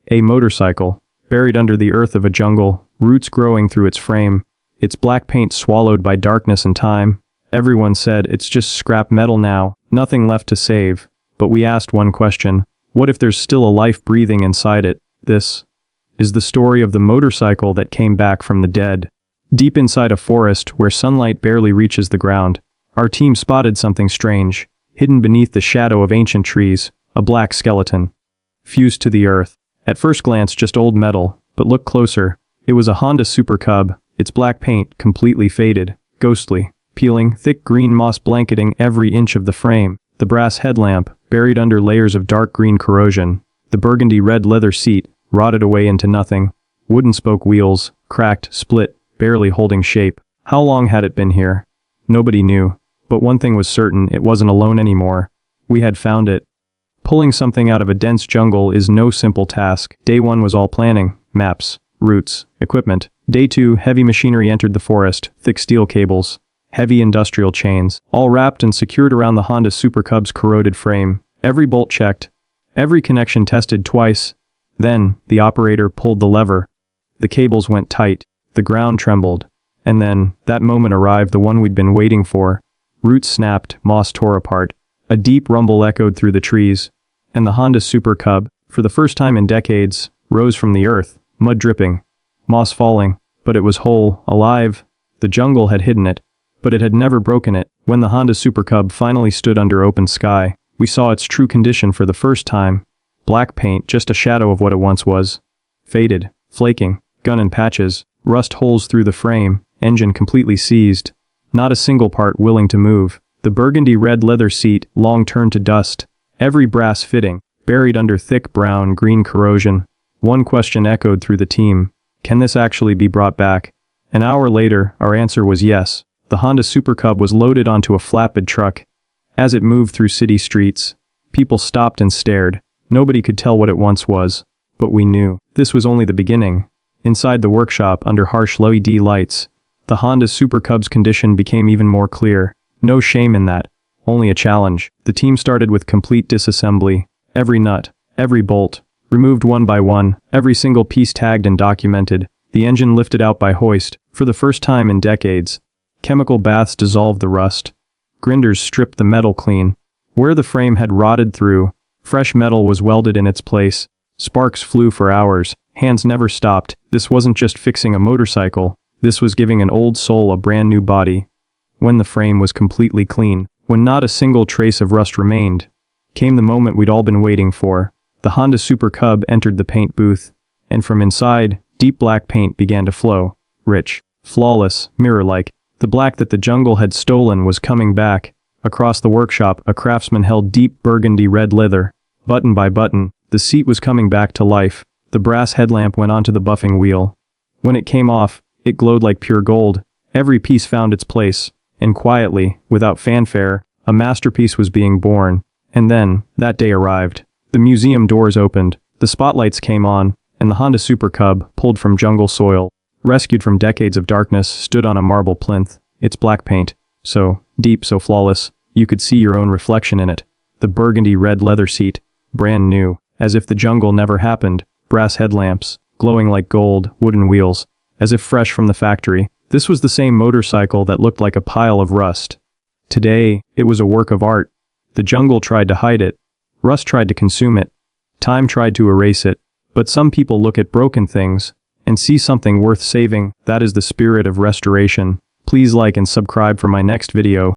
A motorcycle, buried under the earth of a jungle, roots growing through its frame, its black paint swallowed by darkness and time. Everyone said it's just scrap metal now, nothing left to save. But we asked one question: what if there's still a life breathing inside it? This is the story of the motorcycle that came back from the dead. Deep inside a forest where sunlight barely reaches the ground, our team spotted something strange. Hidden beneath the shadow of ancient trees, a black skeleton, fused to the earth. At first glance just old metal, but look closer. It was a Honda Super Cub, its black paint completely faded, ghostly, peeling, thick green moss blanketing every inch of the frame. The brass headlamp, buried under layers of dark green corrosion. The burgundy red leather seat, rotted away into nothing. Wooden spoke wheels, cracked, split, barely holding shape. How long had it been here? Nobody knew. But one thing was certain: it wasn't alone anymore. We had found it. Pulling something out of a dense jungle is no simple task. Day 1 was all planning, maps, routes, equipment. Day 2, heavy machinery entered the forest, thick steel cables, heavy industrial chains, all wrapped and secured around the Honda Super Cub's corroded frame. Every bolt checked, every connection tested twice. Then, the operator pulled the lever. The cables went tight, the ground trembled. And then, that moment arrived, the one we'd been waiting for. Roots snapped, moss tore apart. A deep rumble echoed through the trees. And the Honda Super Cub, for the first time in decades, rose from the earth, mud dripping, moss falling. But it was whole, alive. The jungle had hidden it, but it had never broken it. When the Honda Super Cub finally stood under open sky, we saw its true condition for the first time. Black paint, just a shadow of what it once was. Faded, flaking, gun in patches, rust holes through the frame, engine completely seized. Not a single part willing to move. The burgundy red leather seat, long turned to dust. Every brass fitting, buried under thick brown-green corrosion. One question echoed through the team: can this actually be brought back? An hour later, our answer was yes. The Honda Super Cub was loaded onto a flatbed truck. As it moved through city streets, people stopped and stared. Nobody could tell what it once was. But we knew. This was only the beginning. Inside the workshop, under harsh LED lights, the Honda Super Cub's condition became even more clear. No shame in that, only a challenge. The team started with complete disassembly. Every nut, every bolt, removed one by one, every single piece tagged and documented. The engine lifted out by hoist, for the first time in decades. Chemical baths dissolved the rust. Grinders stripped the metal clean. Where the frame had rotted through, fresh metal was welded in its place. Sparks flew for hours. Hands never stopped. This wasn't just fixing a motorcycle. This was giving an old soul a brand new body. When the frame was completely clean, when not a single trace of rust remained, came the moment we'd all been waiting for. The Honda Super Cub entered the paint booth, and from inside, deep black paint began to flow. Rich, flawless, mirror-like. The black that the jungle had stolen was coming back. Across the workshop, a craftsman held deep burgundy red leather. Button by button, the seat was coming back to life. The brass headlamp went onto the buffing wheel. When it came off, it glowed like pure gold. Every piece found its place, and quietly, without fanfare, a masterpiece was being born. And then, that day arrived. The museum doors opened, the spotlights came on, and the Honda Super Cub, pulled from jungle soil, rescued from decades of darkness, stood on a marble plinth. Its black paint, so deep, so flawless, you could see your own reflection in it. The burgundy red leather seat, brand new, as if the jungle never happened. Brass headlamps, glowing like gold, wooden wheels, as if fresh from the factory. This was the same motorcycle that looked like a pile of rust. Today, it was a work of art. The jungle tried to hide it. Rust tried to consume it. Time tried to erase it. But some people look at broken things and see something worth saving. That is the spirit of restoration. Please like and subscribe for my next video.